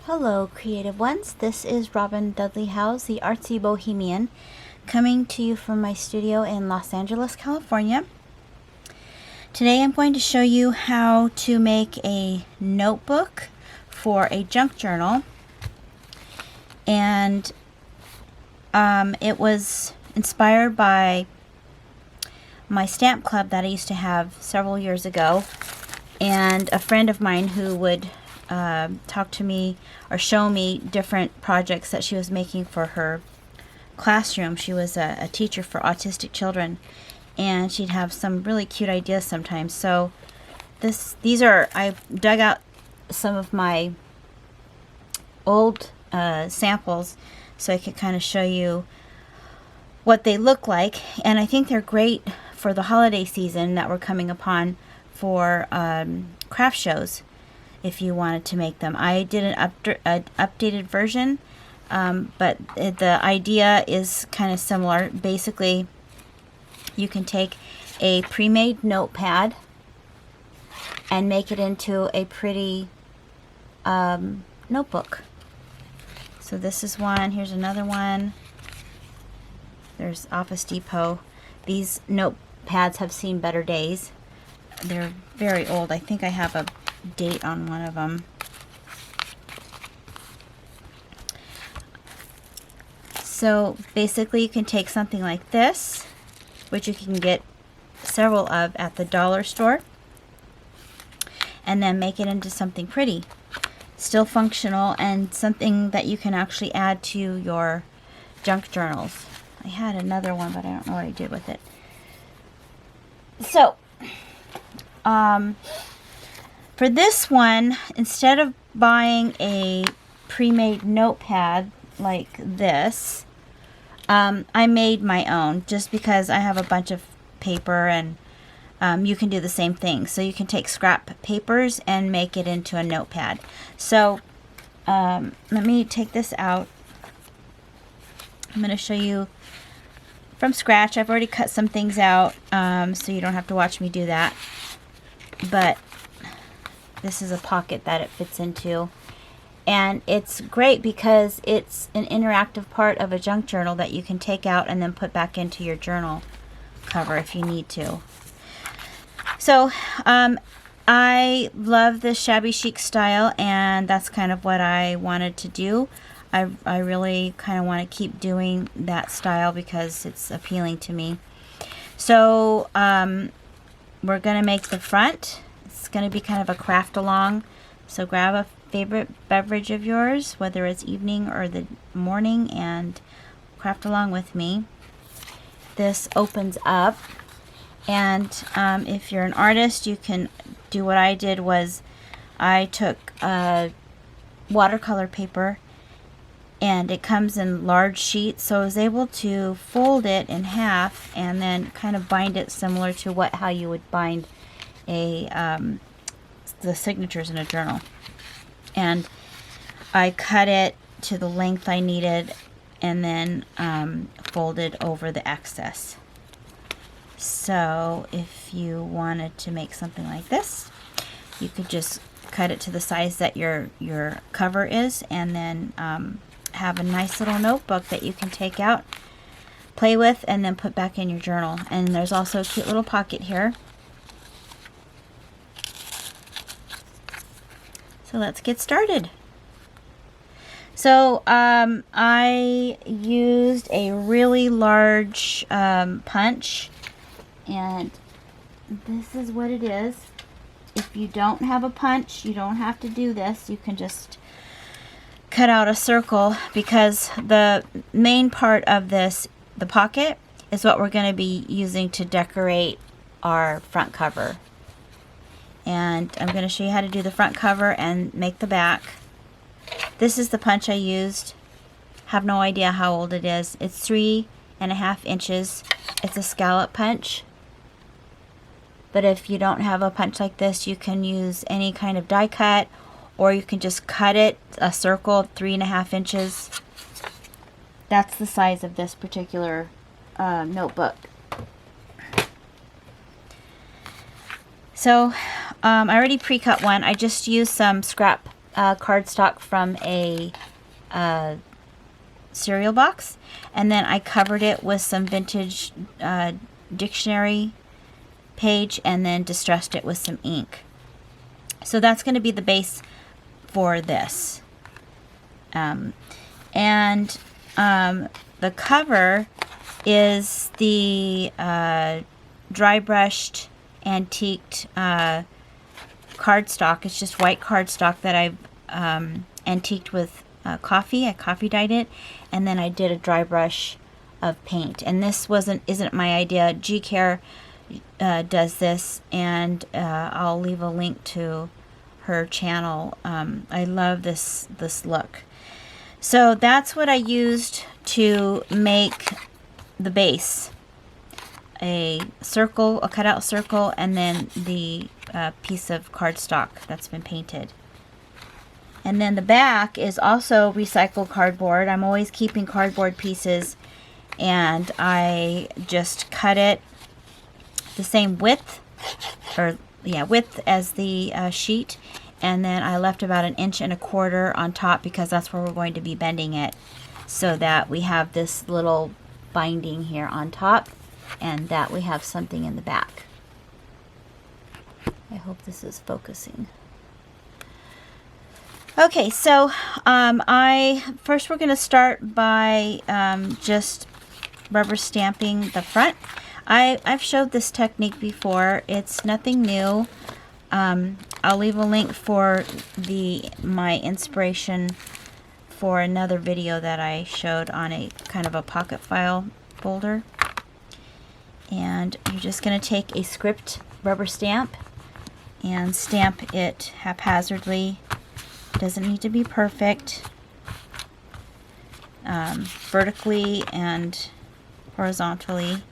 Hello creative ones, this is Robin Dudley Howes, the Artsy Bohemian, coming to you from my studio in Los Angeles, California. Today I'm going to show you how to make a notebook for a junk journal, and it was inspired by my stamp club that I used to have several years ago, and a friend of mine who would talk to me or show me different projects that she was making for her classroom. She was a teacher for autistic children, and she'd have some really cute ideas sometimes. So I dug out some of my old samples so I could kind of show you what they look like, and I think they're great for the holiday season that we're coming upon for craft shows. If you wanted to make them, I did an updated version, but the idea is kind of similar. Basically, you can take a pre-made notepad and make it into a pretty notebook. So this is one. Here's another one. There's Office Depot. These notepads have seen better days. They're very old. I think I have a date on one of them. So basically you can take something like this, which you can get several of at the dollar store, and then make it into something pretty, still functional, and something that you can actually add to your junk journals. I had another one, but I don't know what I did with it. So for this one, instead of buying a pre-made notepad like this, I made my own, just because I have a bunch of paper, and you can do the same thing. So you can take scrap papers and make it into a notepad. So let me take this out. I'm going to show you from scratch. I've already cut some things out, so you don't have to watch me do that. But this is a pocket that it fits into, and it's great because it's an interactive part of a junk journal that you can take out and then put back into your journal cover if you need to. So I love the shabby chic style, and that's kind of what I wanted to do. I really kind of want to keep doing that style because it's appealing to me. So we're going to make the front. It's going to be kind of a craft along. So grab a favorite beverage of yours, whether it's evening or the morning, and craft along with me. This opens up, and if you're an artist, you can do what I did. Was I took watercolor paper, and it comes in large sheets, so I was able to fold it in half and then kind of bind it similar to how you would bind the signatures in a journal. And I cut it to the length I needed, and then folded over the excess. So if you wanted to make something like this, you could just cut it to the size that your cover is, and then have a nice little notebook that you can take out, play with, and then put back in your journal. And there's also a cute little pocket here. So let's get started. So I used a really large punch, and this is what it is. If you don't have a punch, you don't have to do this. You can just cut out a circle, because the main part of this, the pocket, is what we're going to be using to decorate our front cover. And I'm going to show you how to do the front cover and make the back. This is the punch I used. Have no idea how old it is. It's 3.5 inches. It's a scallop punch. But if you don't have a punch like this, you can use any kind of die cut, or you can just cut it a circle 3.5 inches. That's the size of this particular notebook. So I already pre-cut one. I just used some scrap cardstock from a cereal box, and then I covered it with some vintage dictionary page and then distressed it with some ink. So that's going to be the base for this. The cover is the dry brushed antiqued cardstock. It's just white cardstock that I've antiqued with coffee. I coffee dyed it, and then I did a dry brush of paint. And this isn't my idea. G-Care does this, and I'll leave a link to her channel. I love this look. So that's what I used to make the base. A circle, a cutout circle, and then the piece of cardstock that's been painted. And then the back is also recycled cardboard. I'm always keeping cardboard pieces, and I just cut it the same width, width as the sheet, and then I left about 1.25 inches on top because that's where we're going to be bending it, so that we have this little binding here on top, and that we have something in the back. I hope this is focusing. Okay, so first we're going to start by just rubber stamping the front. I've showed this technique before. It's nothing new. I'll leave a link for my inspiration for another video that I showed on a kind of a pocket file folder. And you're just going to take a script rubber stamp and stamp it haphazardly. Doesn't need to be perfect. Vertically and horizontally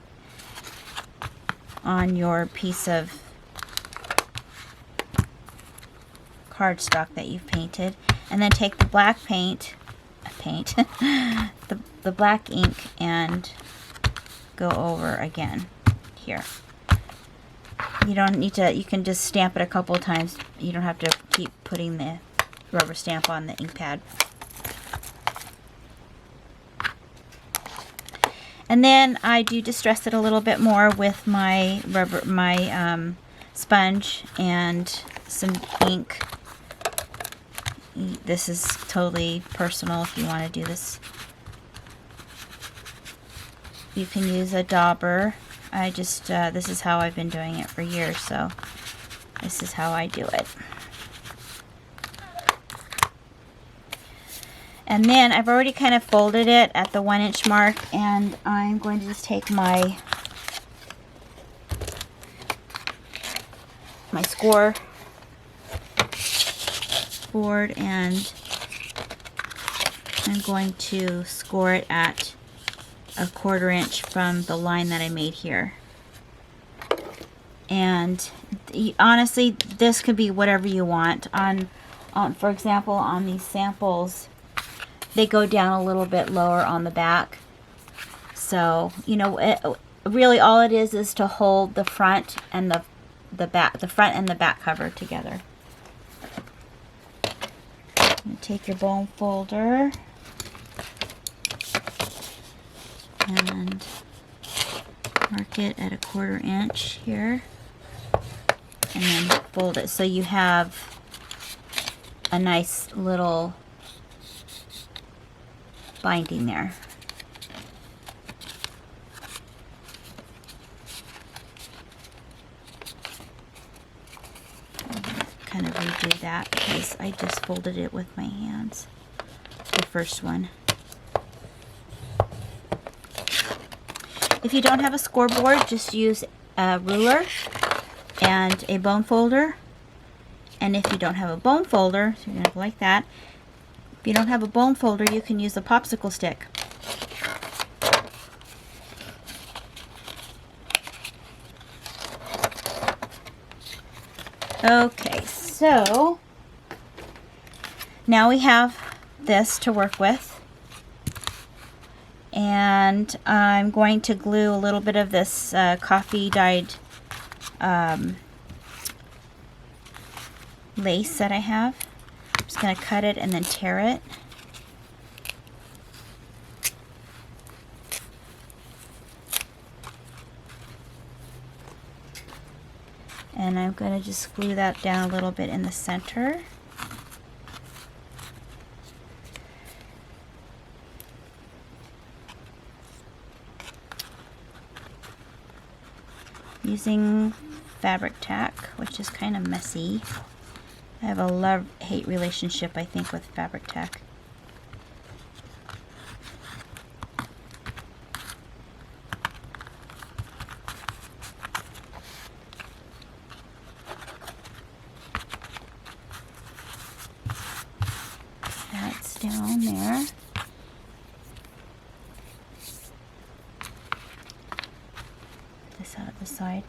on your piece of cardstock that you've painted, and then take the black the black ink and go over again here. You don't need to, you can just stamp it a couple of times. You don't have to keep putting the rubber stamp on the ink pad. And then I do distress it a little bit more with my sponge and some ink. This is totally personal if you want to do this. You can use a dauber. I just, this is how I've been doing it for years, so this is how I do it. And then I've already kind of folded it at the 1 inch mark, and I'm going to just take my score board, and I'm going to score it at 1/4 inch from the line that I made here. And honestly, this could be whatever you want. For example, on these samples, they go down a little bit lower on the back. So, you know, really all it is to hold the front and the back, the front and the back cover together. You take your bone folder and mark it at 1/4 inch here, and then fold it so you have a nice little binding there. Kind of redo that because I just folded it with my hands, the first one. If you don't have a scoreboard, just use a ruler and a bone folder. And if you don't have a bone folder, so you're going to go like that. If you don't have a bone folder, you can use a popsicle stick. Okay, so now we have this to work with. And I'm going to glue a little bit of this coffee dyed lace that I have. just going to cut it and then tear it. And I'm going to just glue that down a little bit in the center. Using fabric tack, which is kind of messy. I have a love-hate relationship, I think, with fabric tack. That's down there. Put this out of the side.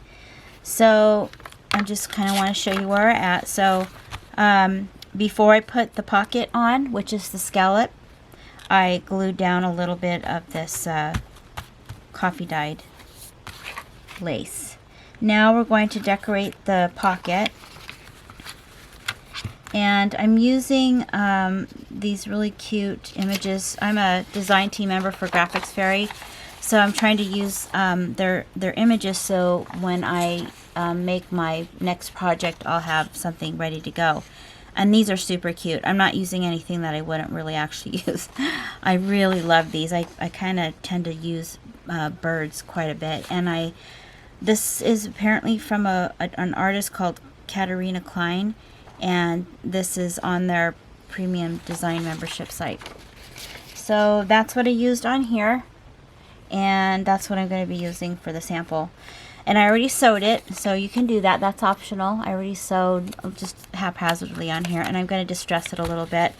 So I just kind of want to show you where we're at. So before I put the pocket on, which is the scallop, I glued down a little bit of this coffee dyed lace. Now we're going to decorate the pocket. And I'm using these really cute images. I'm a design team member for Graphics Fairy, so I'm trying to use their images so when I make my next project, I'll have something ready to go. And these are super cute. I'm not using anything that I wouldn't really actually use. I really love these. I kind of tend to use birds quite a bit. And this is apparently from an artist called Katarina Klein. And this is on their premium design membership site. So that's what I used on here. And that's what I'm going to be using for the sample. And I already sewed it, so you can do that. That's optional. I already sewed just haphazardly on here, and I'm going to distress it a little bit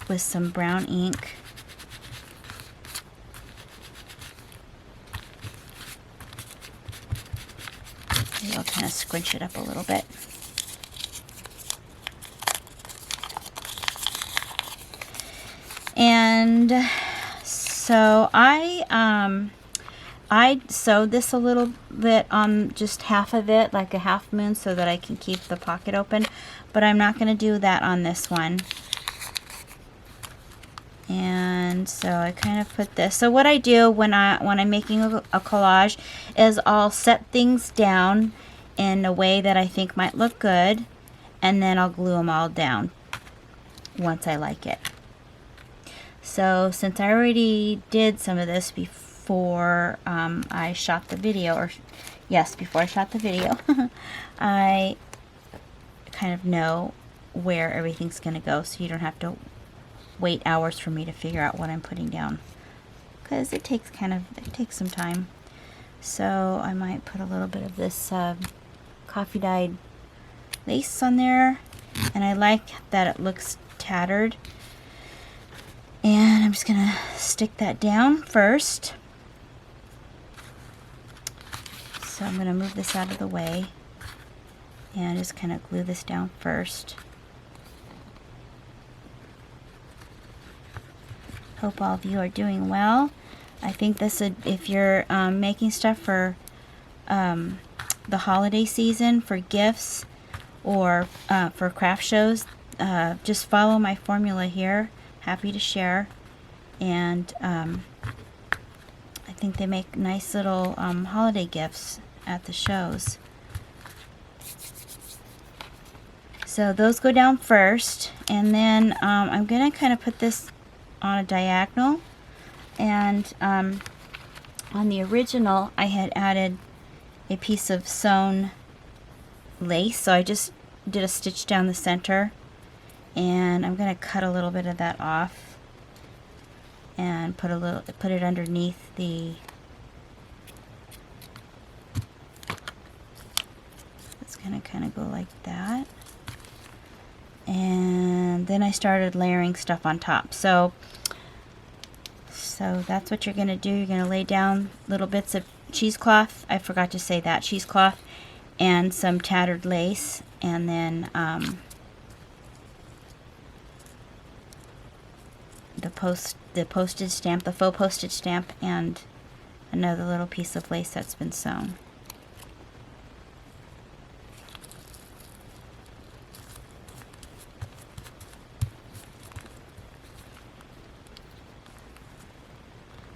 with some brown ink. Maybe I'll kind of scrunch it up a little bit. And so I sewed this a little bit on just half of it, like a half moon, so that I can keep the pocket open. But I'm not going to do that on this one. And so I kind of put this. So what I do when I'm making a collage is I'll set things down in a way that I think might look good, and then I'll glue them all down once I like it. So since I already did some of this before I shot the video, or yes, before I shot the video, I kind of know where everything's going to go, so you don't have to wait hours for me to figure out what I'm putting down, because it takes some time. So I might put a little bit of this coffee dyed lace on there, and I like that it looks tattered. And I'm just gonna stick that down first. So I'm gonna move this out of the way and just kind of glue this down first. Hope all of you are doing well. I think this would, if you're making stuff for the holiday season, for gifts, or for craft shows, just follow my formula here. Happy to share. And I think they make nice little holiday gifts at the shows. So those go down first, and then I'm gonna kind of put this on a diagonal, and on the original I had added a piece of sewn lace, so I just did a stitch down the center, and I'm going to cut a little bit of that off and put it underneath the, it's going to kind of go like that. And then I started layering stuff on top. So that's what you're going to do. You're going to lay down little bits of cheesecloth. I forgot to say that. Cheesecloth and some tattered lace. And then the postage stamp, the faux postage stamp, and another little piece of lace that's been sewn.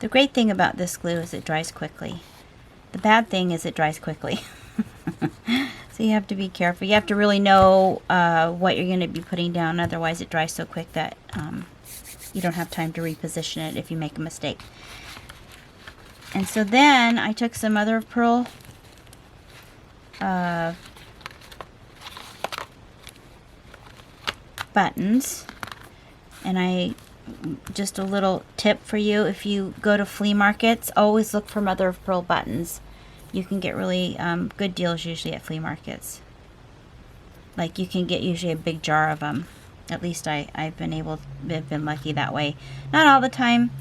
The great thing about this glue is it dries quickly. The bad thing is it dries quickly. So you have to be careful. You have to really know what you're going to be putting down. Otherwise it dries so quick that you don't have time to reposition it if you make a mistake. And so then I took some mother of pearl buttons, and just a little tip for you: if you go to flea markets, always look for mother of pearl buttons. You can get really good deals usually at flea markets. Like you can get usually a big jar of them. At least I've been lucky that way. Not all the time,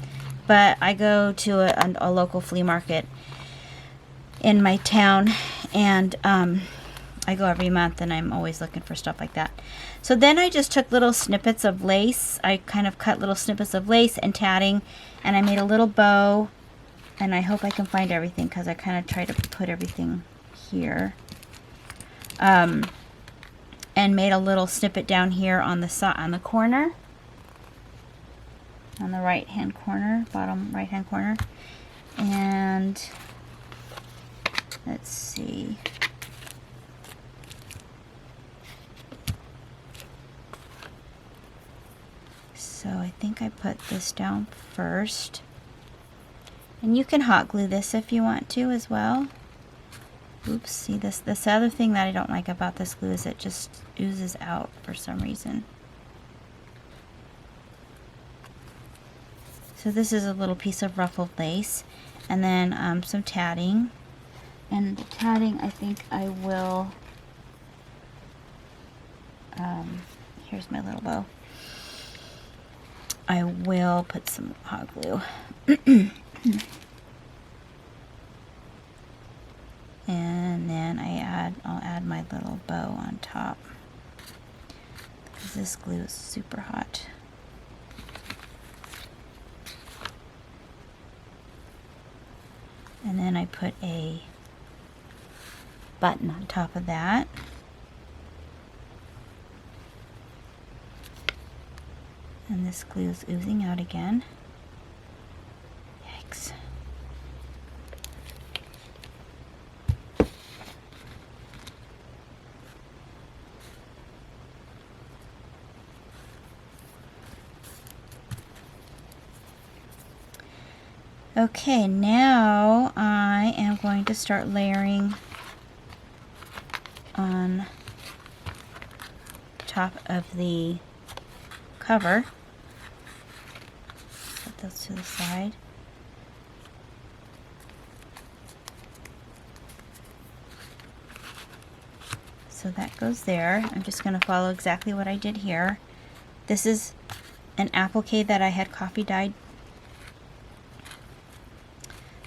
but I go to a local flea market in my town, and I go every month, and I'm always looking for stuff like that. So then I just took little snippets of lace. I kind of cut little snippets of lace and tatting, and I made a little bow. And I hope I can find everything, because I kind of try to put everything here. And made a little snippet down here on the corner, on the right hand corner, bottom right hand corner. And let's see. So I think I put this down first. And you can hot glue this if you want to as well. Oops, see this other thing that I don't like about this glue is it just oozes out for some reason. So this is a little piece of ruffled lace, and then some tatting. And the tatting, I think I will, here's my little bow. I will put some hot glue. And then I'll add my little bow on top, because this glue is super hot. And then I put a button on top of that. And this glue is oozing out again. Yikes. Okay, now I am going to start layering on top of the cover. Put those to the side. So that goes there. I'm just going to follow exactly what I did here. This is an applique that I had coffee dyed.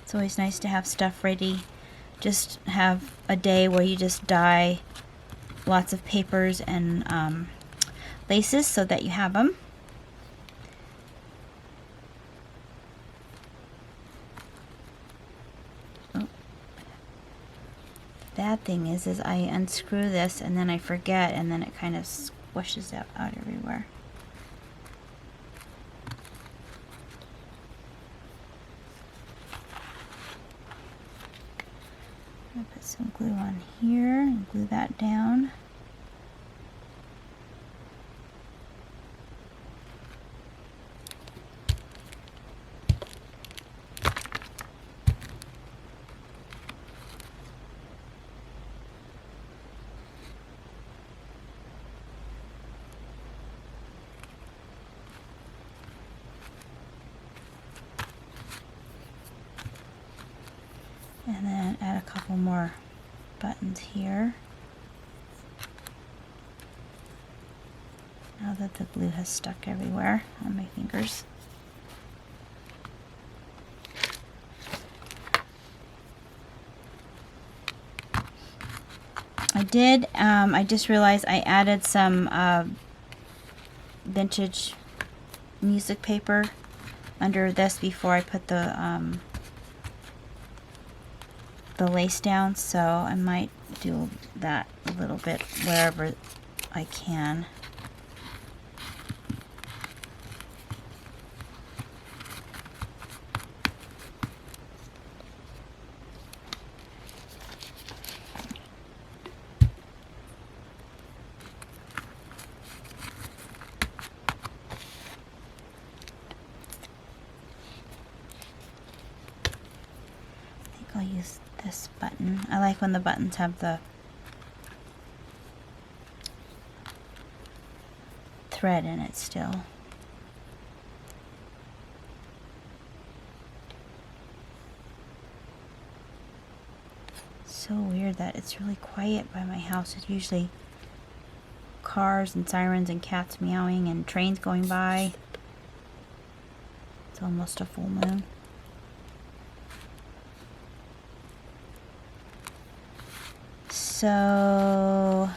It's always nice to have stuff ready. Just have a day where you just dye lots of papers and laces so that you have them. Oh. Bad thing is I unscrew this and then I forget, and then it kind of squishes out everywhere. I'll put some glue on here and glue that down. And then add a couple more buttons here. Now that the glue has stuck everywhere on my fingers. I just realized I added some vintage music paper under this before I put the lace down, so I might do that a little bit wherever I can. button. I like when the buttons have the thread in it still. So weird that it's really quiet by my house. It's usually cars and sirens and cats meowing and trains going by. It's almost a full moon. So I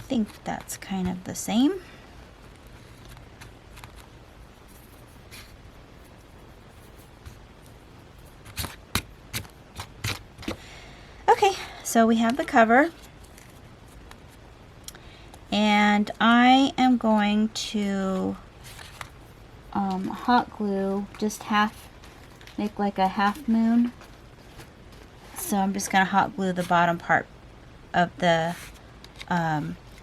think that's kind of the same. Okay, so we have the cover, and I am going to hot glue just make like a half moon. So I'm just going to hot glue the bottom part of the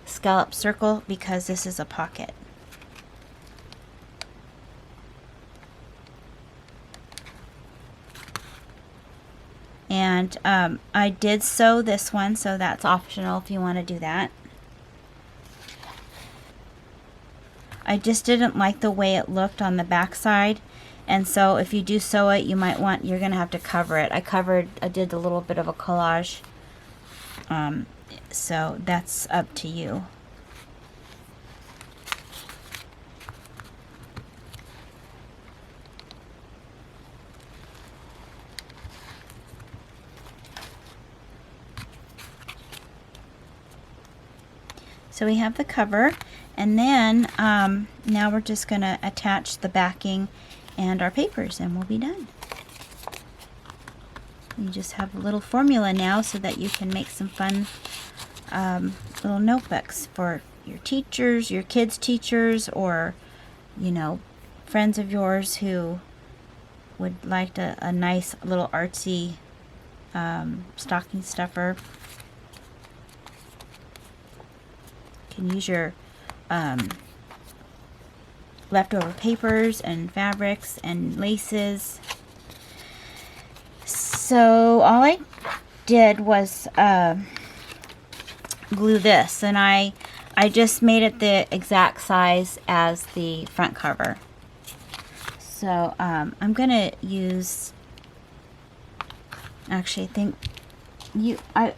scallop circle because this is a pocket. And I did sew this one, so that's optional if you want to do that. I just didn't like the way it looked on the back side, and so if you do sew it, you're gonna have to cover it. I did a little bit of a collage, so that's up to you. So we have the cover, and then now we're just going to attach the backing and our papers, and we'll be done. You just have a little formula now so that you can make some fun little notebooks for your teachers, your kids' teachers, or, you know, friends of yours who would like a nice little artsy stocking stuffer. You can use your leftover papers and fabrics and laces. So all I did was glue this, and I just made it the exact size as the front cover. So I'm gonna use, actually I think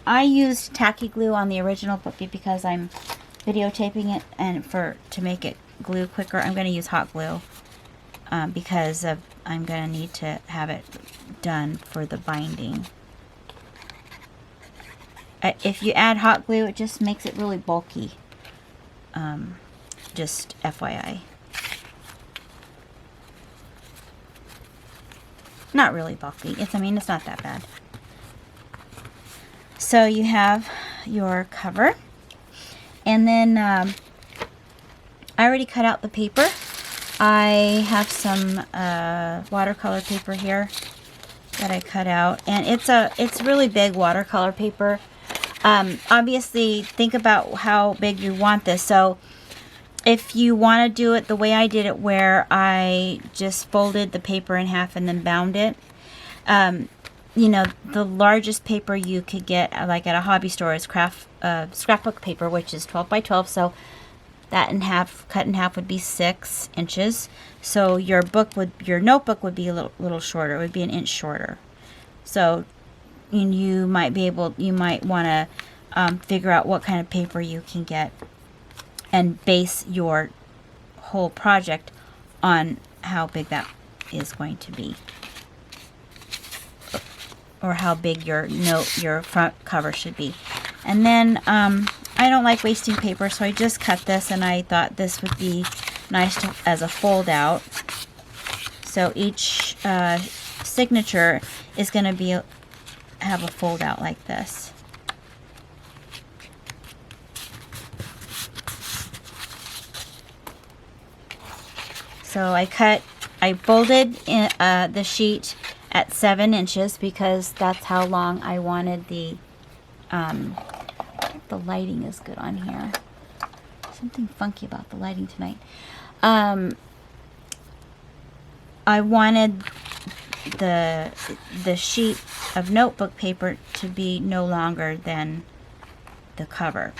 I used tacky glue on the original, but because I'm videotaping it and to make it glue quicker, I'm going to use hot glue because I'm going to need to have it done for the binding. If you add hot glue, it just makes it really bulky. Just FYI. Not really bulky. I mean, it's not that bad. So you have your cover. And then I already cut out the paper. I have some watercolor paper here that I cut out, and it's really big watercolor paper. Obviously, think about how big you want this. So if you want to do it the way I did it, where I just folded the paper in half and then bound it, you know, the largest paper you could get, like at a hobby store, is scrapbook paper, which is 12 by 12. So that cut in half would be 6 inches. So your notebook would be a little shorter. It would be an inch shorter. So you might want to figure out what kind of paper you can get and base your whole project on how big that is going to be, or how big your front cover should be. And then I don't like wasting paper, so I just cut this, and I thought this would be nice as a fold out. So each signature is going to have a fold out like this. So I folded the sheet at 7 inches because that's how long I wanted the lighting is good on here. Something funky about the lighting tonight. I wanted the sheet of notebook paper to be no longer than the cover.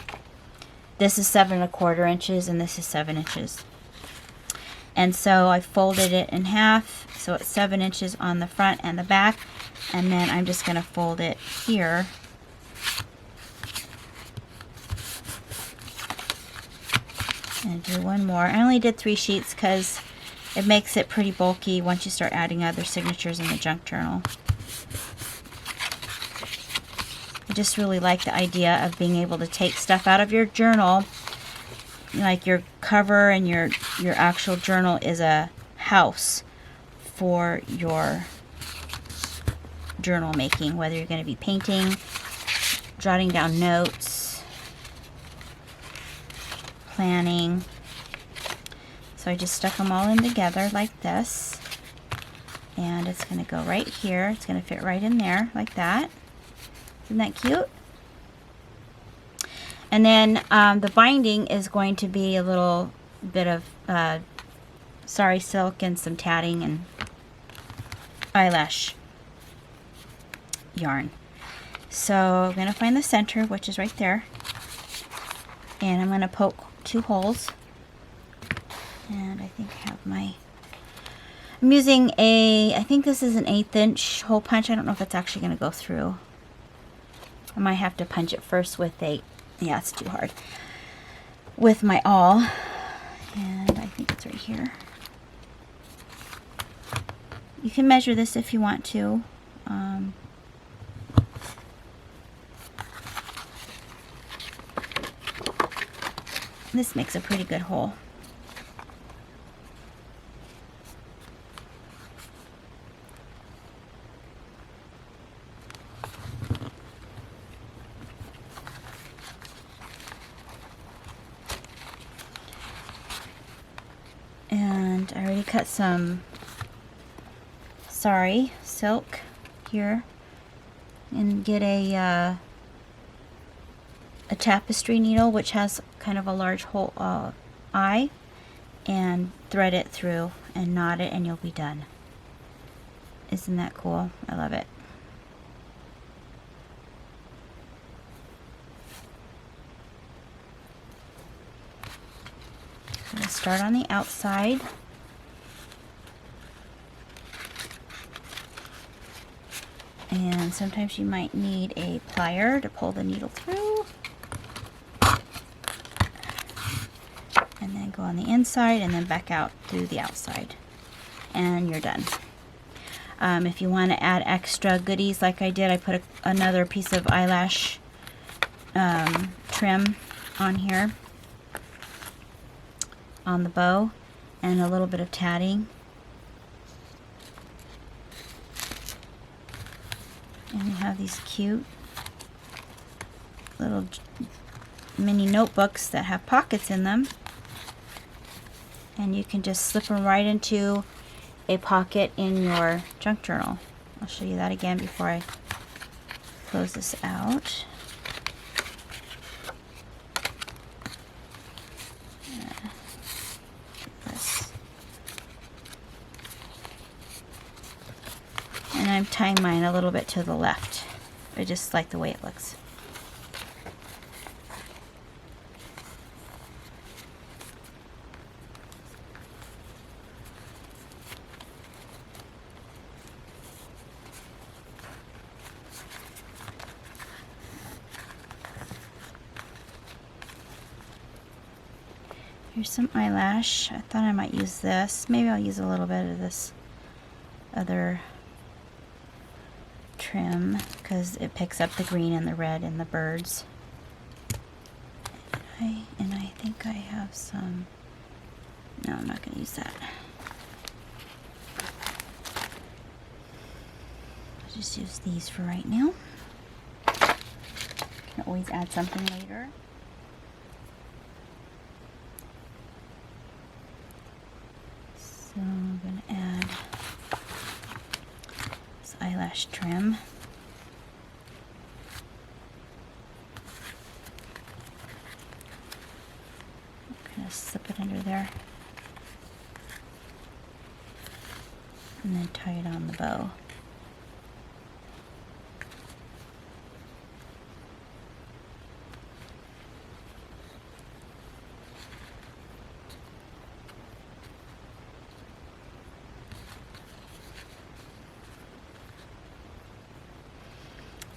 This is 7¼ inches and this is 7 inches. And so I folded it in half, so it's 7 inches on the front and the back, and then I'm just going to fold it here. And do one more. I only did 3 sheets because it makes it pretty bulky once you start adding other signatures in the junk journal. I just really like the idea of being able to take stuff out of your journal, like your cover and your actual journal is a house for your journal making, whether you're going to be painting, jotting down notes, planning. So I just stuck them all in together like this, and it's going to go right here. It's going to fit right in there like that. Isn't that cute? And then the binding is going to be a little bit of sari silk and some tatting and eyelash yarn. So I'm going to find the center, which is right there, and I'm going to poke 2 holes. And I think I have my, I'm using I think this is an 1/8 inch hole punch. I don't know if it's actually going to go through. I might have to punch it first with yeah, it's too hard, with my awl. And I think it's right here. You can measure this if you want to. This makes a pretty good hole. And I already cut some sari silk here, and get a tapestry needle which has kind of a large hole eye, and thread it through and knot it, and you'll be done. Isn't that cool? I love it. I'm going to start on the outside. And sometimes you might need a plier to pull the needle through. And then go on the inside and then back out through the outside. And you're done. If you want to add extra goodies like I did, I put another piece of eyelash trim on here, on the bow, and a little bit of tatting. And you have these cute little mini notebooks that have pockets in them, and you can just slip them right into a pocket in your junk journal. I'll show you that again before I close this out. And I'm tying mine a little bit to the left. I just like the way it looks. Here's some eyelash. I thought I might use this. Maybe I'll use a little bit of this other trim because it picks up the green and the red and the birds. And I think I have some. No, I'm not going to use that. I'll just use these for right now. Can always add something later. So I'm going to add this eyelash trim. I'm going to slip it under there. and then tie it on the bow.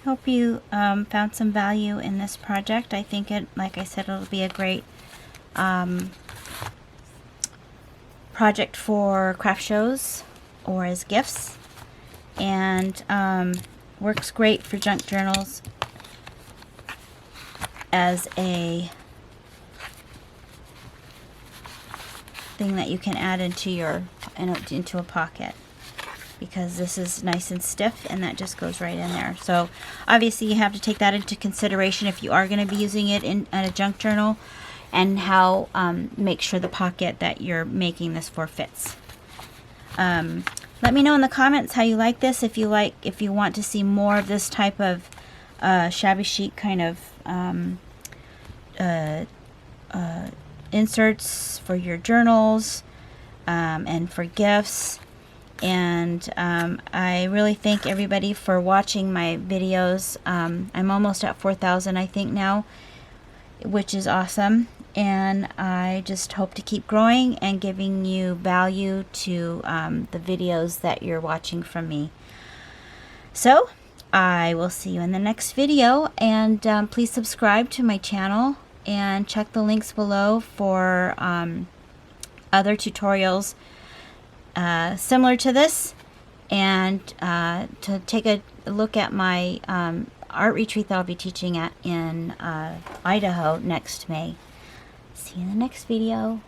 Hope you found some value in this project. I think it, like I said, it'll be a great project for craft shows or as gifts, and works great for junk journals as a thing that you can add into your into a pocket, because this is nice and stiff and that just goes right in there. So obviously you have to take that into consideration if you are going to be using it in a junk journal, and how make sure the pocket that you're making this for fits. Let me know in the comments how you like this, if you want to see more of this type of shabby chic kind of inserts for your journals and for gifts. And I really thank everybody for watching my videos. I'm almost at 4,000 I think now, which is awesome, and I just hope to keep growing and giving you value to the videos that you're watching from me. So I will see you in the next video, and please subscribe to my channel and check the links below for other tutorials similar to this, and to take a look at my art retreat that I'll be teaching at in Idaho next May. See you in the next video.